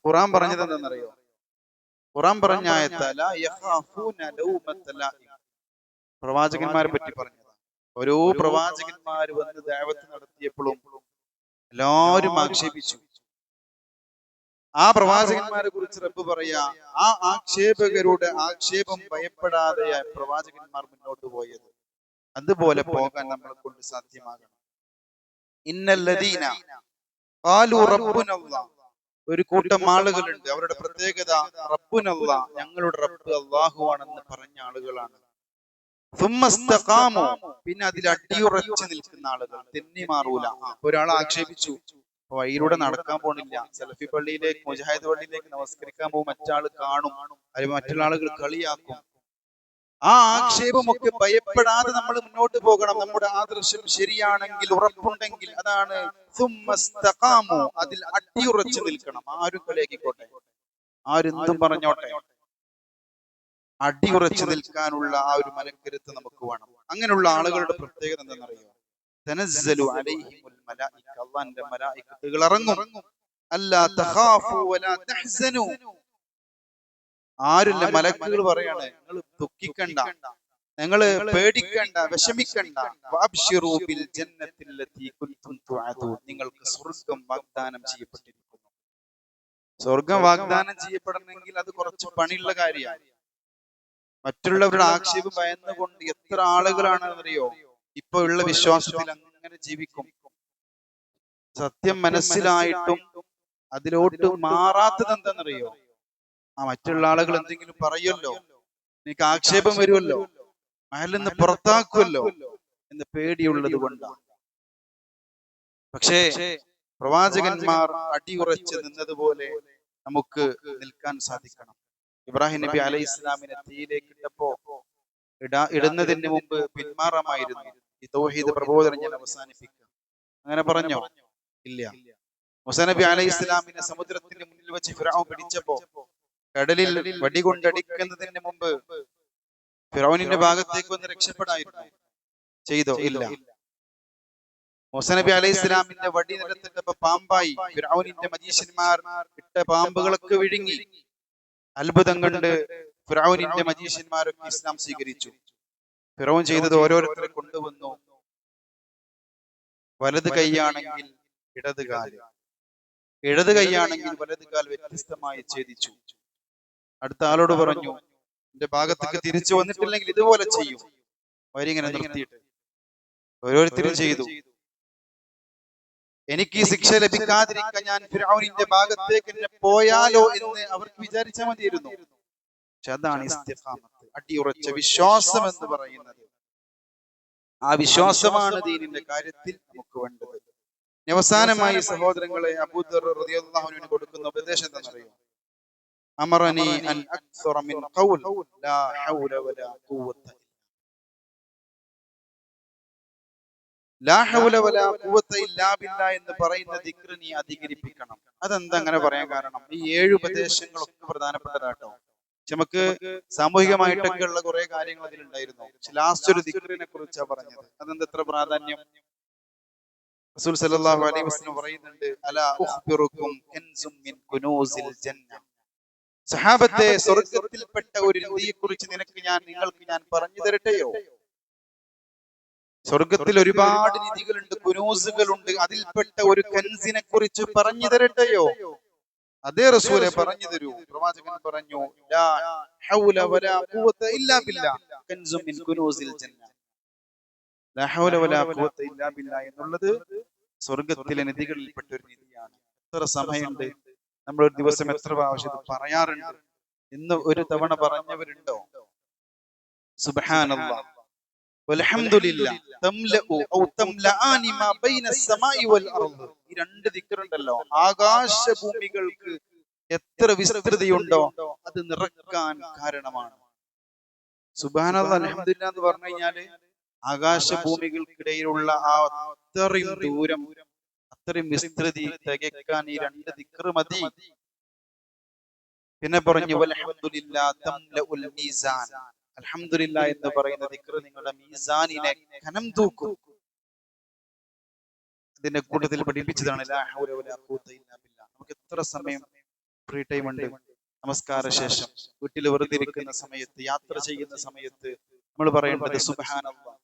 ഖുർആൻ പറഞ്ഞത് എന്താണെന്നറിയോ? ഖുർആൻ പറഞ്ഞ ആയത്ത് ലാ യഖാഫൂന ലൗമത ലാഇം, പ്രവാചകന്മാരെ പറ്റി പറഞ്ഞത്. ഓരോ പ്രവാചകന്മാർ വന്ന് ദഅവത്ത് നടത്തിയപ്പോഴും എല്ലാവരും ആക്ഷേപിച്ചു. ആ പ്രവാചകന്മാരെ കുറിച്ച് റബ്ബ് പറയാ, ആ ആക്ഷേപകരുടെ ആക്ഷേപം ഭയപ്പെടാതെ പ്രവാചകന്മാർ മുന്നോട്ട് പോയത്. അതുപോലെ പോകാൻ നമ്മളെ കൊണ്ട് സാധ്യമാകണം. ഇന്നല്ലദീന ഖാലു റബ്ബുനല്ലാഹ്, ഒരു കൂട്ടം ആളുകളുണ്ട്, അവരുടെ പ്രത്യേകത റബ്ബുനല്ലാഹ്, ഞങ്ങളുടെ റബ്ബ് അല്ലാഹുവാണെന്ന് പറഞ്ഞ ആളുകളാണ്. സുമ്മസ്തഖാമു, പിന്നെ അതിൽ അടിയുറച്ചു നിൽക്കുന്ന ആളുകൾ, തെന്നി മാറൂല. ഒരാൾ ആക്ഷേപിച്ചു, വഴിയിലൂടെ നടക്കാൻ പോണില്ല, സലഫി പള്ളിയിലേക്ക്, മുജാഹിദ് പള്ളിയിലേക്ക് നമസ്കരിക്കാൻ പോകും, മറ്റാൾ കാണും, അല്ലെങ്കിൽ മറ്റുള്ള ആളുകൾ കളിയാക്കും, ആ ആക്ഷേപമൊക്കെ ഭയപ്പെടാതെ നമ്മൾ മുന്നോട്ട് പോകണം. നമ്മുടെ ആദർശം ശരിയാണെങ്കിൽ, ഉറപ്പുണ്ടെങ്കിൽ, അതാണ് സുമ്മസ്തഖാമു, അതിൽ അടിയുറച്ചു നിൽക്കണം. ആരും കളിയാക്കിക്കോട്ടെ, ആരെന്തും പറഞ്ഞോട്ടെ, അടിയുറച്ചു നിൽക്കാനുള്ള ആ ഒരു മനക്കരുത്ത് നമുക്ക് വേണം. അങ്ങനെയുള്ള ആളുകളുടെ പ്രത്യേകത എന്താണെന്നറിയോ? തനസ്സലു അലൈഹിമുൽ മലായിക, അല്ലാഹുവിന്റെ മലായികത്തുകൾ ഇറങ്ങും. അല്ലാ തഖാഫു വലാ തഹ്സനു, ആരുല്ല, മലക്കുകൾ പറയാണ്, നിങ്ങൾ ദുഃഖിക്കണ്ട, നിങ്ങൾ പേടിക്കണ്ട, വിഷമിക്കണ്ട. വഅബ്ശിറൂ ബിൽ ജന്നത്തില്ലതി കുൻതും തുഅദൂൻ, നിങ്ങൾക്ക് സ്വർഗ്ഗം വാഗ്ദാനം ചെയ്യപ്പെട്ടിരിക്കുന്നു. സ്വർഗ്ഗം വാഗ്ദാനം ചെയ്യപ്പെടണമെങ്കിൽ അത് കുറച്ച് പണിയുള്ള കാര്യമാണ്. മറ്റുള്ളവരുടെ ആക്ഷേപം ഭയന്നുകൊണ്ട് എത്ര ആളുകളാണെന്നറിയോ ഇപ്പൊ ഉള്ള വിശ്വാസത്തിൽ അങ്ങനെ ജീവിക്കും. സത്യം മനസ്സിലായിട്ടും അതിലോട്ട് മാറാത്തത് എന്താണെന്നറിയോ? മറ്റുള്ള ആളുകൾ എന്തെങ്കിലും പറയുമല്ലോ, എനിക്ക് ആക്ഷേപം വരുമല്ലോ, അയാളിൽ നിന്ന് പുറത്താക്കുമല്ലോ എന്ന് പേടിയുള്ളത് കൊണ്ടാണ്. പക്ഷേ പ്രവാചകന്മാർ അടിയുറച്ച് നിന്നതുപോലെ നമുക്ക് നിൽക്കാൻ സാധിക്കണം. ഇബ്രാഹിം നബി അലൈഹി ഇസ്ലാമിനെ തീയിലേക്ക് ഇടുന്നതിന് മുമ്പ് പിന്മാറാമായിരുന്നു. ഈ തൗഹീദ് പ്രബോധനം ഞാൻ അവസാനിപ്പിക്കുക, അങ്ങനെ പറഞ്ഞോ? ഇല്ല. മൂസാ നബി അലൈഹി ഇസ്ലാമിനെ സമുദ്രത്തിന്റെ മുന്നിൽ വെച്ച് ഫിർഔൻ പിടിച്ചപ്പോ കടലിൽ വടികൊണ്ടടിക്കുന്നതിന് മുമ്പ് ഫിറൗനിന്റെ ഭാഗത്തേക്ക് ഒന്ന് രക്ഷപ്പെടായിരുന്നു, ചെയ്തോ? ഇല്ല. മൂസാ നബി അലൈഹി ഇസ്ലാമിന്റെ വടി നിലത്തിട്ടപ്പോ പാമ്പായി. ഫിറൗനിന്റെ മജീഷ്യന്മാർ ഇട്ട പാമ്പുകളൊക്കെ വിഴുങ്ങി. അത്ഭുതം കണ്ട് ഫിറൗനിന്റെ മജീഷ്യന്മാരൊക്കെ ഇസ്ലാം സ്വീകരിച്ചു. ഫിറൗൻ ചെയ്തത് ഓരോരുത്തരെ കൊണ്ടുവന്നു. വലത് കൈയാണെങ്കിൽ ഇടത് കാൽ, ഇടത് കൈയാണെങ്കിൽ വലത് കാൽ വ്യത്യസ്തമായി ഛേദിച്ചു. അടുത്ത ആളോട് പറഞ്ഞു, എന്റെ ഭാഗത്തേക്ക് തിരിച്ചു വന്നിട്ടില്ലെങ്കിൽ ഇതുപോലെ ചെയ്യും. അവരിങ്ങനെ നിർത്തിയിട്ട് ഓരോരുത്തരും ചെയ്തു. എനിക്ക് ഈ ശിക്ഷ ലഭിക്കാതിരിക്കാൻ ഞാൻ ഫിർഔനിന്റെ ഭാഗത്തേക്ക് എന്നെ പോയാലോ എന്ന് അവർക്ക് വിചാരിച്ചാൽ മതിയായിരുന്നു. പക്ഷെ അതാണ് ഇസ്തിഖാമത്ത്, അടിയുറച്ച വിശ്വാസം എന്ന് പറയുന്നത്. ആ വിശ്വാസമാണ് ദീനിന്റെ കാര്യത്തിൽ നമുക്ക് വേണ്ടത്. അവസാനമായി സഹോദരങ്ങളെ, അബൂദർ റളിയല്ലാഹു അൻഹു കൊടുക്കുന്ന ഉപദേശം എന്താണെന്നറിയോ? അമറനി അൻ അക്സറ മിൻ ഖൗൽ ലാ ഹൗല വലാ ഖുവത, ലാ ഹൗല വലാ ഖുവത ഇല്ലാ ബില്ലാ എന്ന് പറയുന്ന ദിക്ർ നീ അധികരിപ്പിക്കണം. അതെന്താ അങ്ങനെ പറയാൻ കാരണം? ഈ 7 ഉപദേശങ്ങളൊക്കെ പ്രധാനപ്പെട്ടതാട്ടോ. നമുക്ക് സാമൂഹികമായിട്ടൊക്കെ ഉള്ള കുറെ കാര്യങ്ങൾ അതിലുണ്ടായിരുന്നു. ലാസ്റ്റ് ഒരു ദിക്റിനെ കുറിച്ചാണ് പറഞ്ഞത്. അതെന്താ ഇത്ര പ്രാധാന്യം? റസൂൽ സല്ലല്ലാഹു അലൈഹി വസല്ലം പറയുന്നുണ്ട്, അലാ ഉഖ്ബിറുക്കും കൻസും മിൻ കുനൂസിൽ ജന്ന, സഹാബത്തെ, സ്വർഗ്ഗത്തിൽപ്പെട്ട ഒരു നിധിയെ കുറിച്ച് നിങ്ങൾക്ക് ഞാൻ പറഞ്ഞു തരട്ടെയോ? സ്വർഗത്തിൽ ഒരുപാട് നിധികളുണ്ട്, കുനൂസുകളുണ്ട്, അതിൽപ്പെട്ട ഒരു കൻസിനെ കുറിച്ച് പറഞ്ഞു തരട്ടെയോ? അതേ റസൂലെ, പറഞ്ഞു തരൂ. പ്രവാചകൻ പറഞ്ഞു, ലാ ഹൗല വലാ ഖുവത ഇല്ലാ ബില്ലാ കൻസും മിൻ കുനൂസിൽ ജന്ന. ലാ ഹൗല വലാ ഖുവത ഇല്ലാ ബില്ലാ എന്നുള്ളത് സ്വർഗത്തിലെ നിധികളിൽപ്പെട്ട ഒരു നിധിയാണ്. എത്ര സമയമുണ്ട്? നമ്മൾ ഒരു ദിവസം എത്ര പ്രാവശ്യം പറയാറുണ്ട്? ഇന്ന് ഒരു തവണ പറഞ്ഞവരുണ്ടോ? സുബ്ഹാനല്ലാഹ് വൽഹംദുലില്ലാഹ് തംലഉ ഔ തംലആനി മാ ബൈന അസ്സമാഇ വൽ അർദ്. ഈ 2 ദിക്റുണ്ടല്ലോ, ആകാശഭൂമികൾക്ക് എത്ര വിസ്തൃതിയുണ്ടോ അത് നിറക്കാൻ കാരണമാണ്. സുബ്ഹാനല്ലാഹ് അൽഹംദുലില്ലാഹ് എന്ന് പറഞ്ഞു കഴിഞ്ഞാല് ആകാശഭൂമികൾക്കിടയിലുള്ള ആ അത്രയും ദൂരം, അത്രയും വിസ്തൃതി തികക്കാൻ ഈ 2 ദിക്ർ മതി. പിന്നെ പറഞ്ഞു വൽഹംദുലില്ലാഹ് തംലഉൽ മീസാൻ, അൽഹംദുലില്ലാഹ് എന്ന് പറയുന്ന ദിക്ർ നിങ്ങളുടെ മീസാനിനെ ഖനം തൂക്കും. ഇതിന്റെ കൂട്ടത്തിൽ പഠിപ്പിച്ചതാണ് ലാ ഹൗല വലാ ഖുവത ഇല്ലാ ബില്ലാഹ്. നമുക്ക് എത്ര സമയം ഫ്രീ ടൈം ഉണ്ട്? നമസ്കാര ശേഷം, വീട്ടിൽ വെറുതെ ഇരിക്കുന്ന സമയത്ത്, യാത്ര ചെയ്യുന്ന സമയത്ത് നമ്മൾ പറയേണ്ടത് സുബ്ഹാനല്ലാഹ്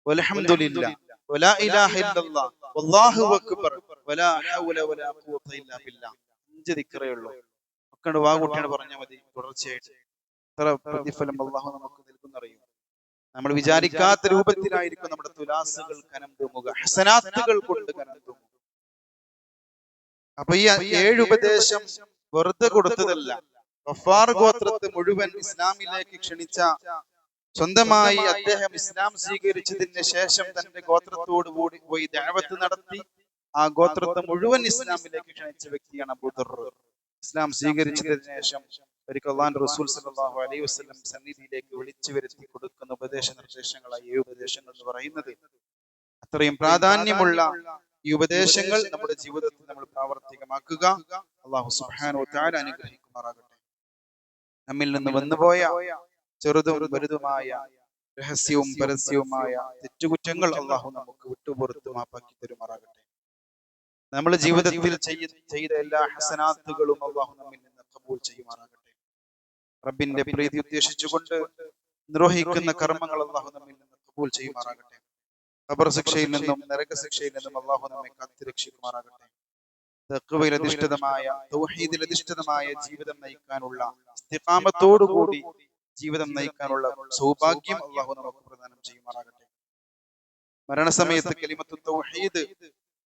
വൽഹംദുലില്ലാഹ് വലാ ഇലാഹ ഇല്ലല്ലാഹ് വല്ലാഹു അക്ബർ വലാ ഹൗല വലാ ഖുവത ഇല്ലാ ബില്ലാഹ്. 5 ദിക്റേ ഉള്ളൂ. ഒക്കെ വാഗുട്ടിയാണ് പറഞ്ഞാൽ മതി. തുടർച്ചയായിട്ട് എത്ര പ്രതിഫലം അല്ലാഹു നമുക്ക് നൽകുന്നറിയും. നമ്മൾ വിചാരിക്കാത്ത രൂപത്തിലായിരിക്കും നമ്മുടെ തുലാസുകൾ കനം തൂങ്ങുക, ഹസനാത്തുകൾ കൊണ്ട് കനം തൂങ്ങുക. അപ്പൊ ഈ 7 ഉപദേശം വെറുതെ കൊടുത്തതല്ല. ഗഫാർ ഗോത്രത്തെ മുഴുവൻ ഇസ്ലാമിലേക്ക് ക്ഷണിച്ച, സ്വന്തമായി അദ്ദേഹം ഇസ്ലാം സ്വീകരിച്ചതിന് ശേഷം തന്റെ ഗോത്രത്തോട് കൂടി പോയി ദഅവത്ത് നടത്തി ആ ഗോത്രത്തെ മുഴുവൻ ഇസ്ലാമിലേക്ക് ക്ഷണിച്ച വ്യക്തിയാണ് അബൂദർ. ഇസ്ലാം സ്വീകരിച്ചതിന് ശേഷം ഒരിക്കൽ അള്ളാഹുവിന്റെ റസൂൽ സല്ലല്ലാഹു അലൈഹി വസല്ലം സന്നിധിയിലേക്ക് വിളിച്ചു വരുത്തി കൊടുക്കുന്ന ഉപദേശ നിർദ്ദേശങ്ങളായി ഈ ഉപദേശങ്ങൾ എന്ന് പറയുന്നത് അത്രയും പ്രാധാന്യമുള്ള ഈ ഉപദേശങ്ങൾ നമ്മുടെ ജീവിതത്തിൽ നമ്മൾ പ്രാവർത്തികമാക്കുക. അള്ളാഹു സുബ്ഹാനഹു വ തആല അനുഗ്രഹിക്കുമാറാകട്ടെ. നമ്മിൽ നിന്ന് വന്നുപോയ ചെറുതും വലുതുമായ രഹസ്യവും പരസ്യവുമായ തെറ്റുകുറ്റങ്ങൾ അള്ളാഹു നമുക്ക് വിട്ടുപുറത്ത് മാപ്പാക്കി തരുമാറാകട്ടെ. നമ്മുടെ ജീവിതത്തിൽ ചെയ്ത എല്ലാ ഹസനാത്തുകളും അള്ളാഹു നമ്മിൽ നിന്ന് ഖബൂൽ ചെയ്യുമാറാകട്ടെ. റബ്ബിന്റെ പ്രീതി ഉദ്ദേശിച്ചുകൊണ്ട് നിർവഹിക്കുന്ന കർമ്മങ്ങൾ അള്ളാഹു നമ്മിൽ നിന്ന് ഖബൂൽ ചെയ്യുമാറാകട്ടെ. ഖബർ ശിക്ഷയിൽ നിന്നും നരക ശിക്ഷയിൽ നിന്നും അള്ളാഹു നമ്മെ കാത്തുരക്ഷിക്കുമാറാകട്ടെ. തഖ്വയിൽ അധിഷ്ഠിതമായ തൗഹീദിൽ അധിഷ്ഠിതമായ ജീവിതം നയിക്കാനുള്ള ഇസ്തിഖാമത്തോടുകൂടി ജീവിതം നയിക്കാനുള്ള സൗഭാഗ്യം അള്ളാഹു നമുക്ക് പ്രദാനം ചെയ്യുമാറാകട്ടെ. മരണസമയത്ത് കലിമത്തു തൗഹീദ്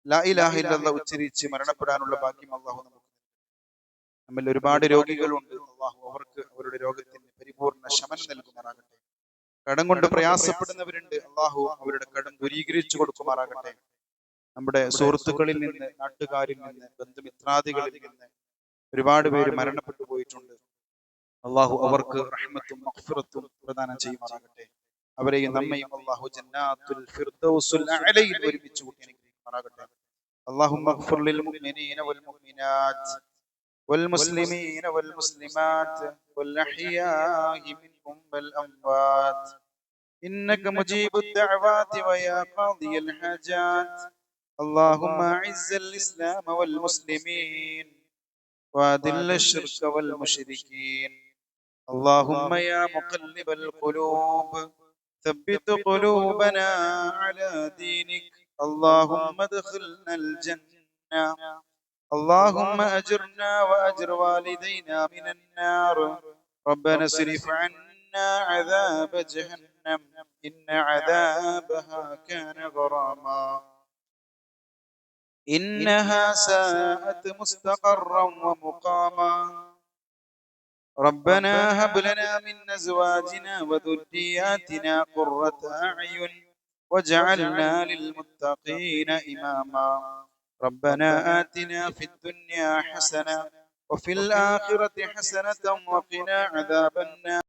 ലാ ഇലാഹ ഇല്ലല്ലാഹ് ഉച്ചരിച്ച് മരണപ്പെടാനുള്ള ഭാഗ്യം അള്ളാഹു നമുക്ക്. നമ്മിൽ ഒരുപാട് രോഗികളുണ്ട്. അള്ളാഹു അവർക്ക് അവരുടെ രോഗത്തിന് പരിപൂർണ ശമനം നൽകുമാറാകട്ടെ. കടം കൊണ്ട് പ്രയാസപ്പെടുന്നവരുണ്ട്. അള്ളാഹു അവരുടെ കടം ദൂരീകരിച്ചു കൊടുക്കുമാറാകട്ടെ. നമ്മുടെ സുഹൃത്തുക്കളിൽ നിന്ന്, നാട്ടുകാരിൽ നിന്ന്, ബന്ധുമിത്രാദികളിൽ നിന്ന് ഒരുപാട് പേര് മരണപ്പെട്ടു പോയിട്ടുണ്ട്. അള്ളാഹു അവർക്ക് റഹ്മത്തും മഗ്ഫിറത്തും പ്രദാനം ചെയ്യുമാറാകട്ടെ. അവരെയും നമ്മയും അള്ളാഹു ജന്നാത്തുൽ ഫിർദൗസുൽ അഅലയിൽ ഒരുമിച്ച് കൂട്ടി അനുഗ്രഹിക്കുമാറാകട്ടെ. അല്ലാഹുമ്മ ഗ്ഫിർ ലിൽ മുഅ്മിനീന വൽ മുഅ്മിനാത്ത് വൽ മുസ്ലിമീന വൽ മുസ്ലിമാത്ത് വൽ അഹ്യാഇ മിൻഹും വൽ അംവാത്ത് ഇന്നക മുജീബുദ് ദഅവാതി വയാ ഖാദിയൽ ഹാജാത്ത്. اللهم أعز الإسلام والمسلمين وأذل الشرك والمشركين. اللهم يا مقلب القلوب ثبت قلوبنا على دينك. اللهم ادخلنا الجنة. اللهم أجرنا وأجر والدينا من النار. ربنا اصرف عنا عذاب جهنم إن عذابها كان غراما إنها ساءت مستقرا ومقاما. ربنا هب لنا من أزواجنا وذرياتنا قرة أعين واجعلنا للمتقين إماما. ربنا آتنا في الدنيا حسنة وفي الآخرة حسنة وقنا عذاب النار.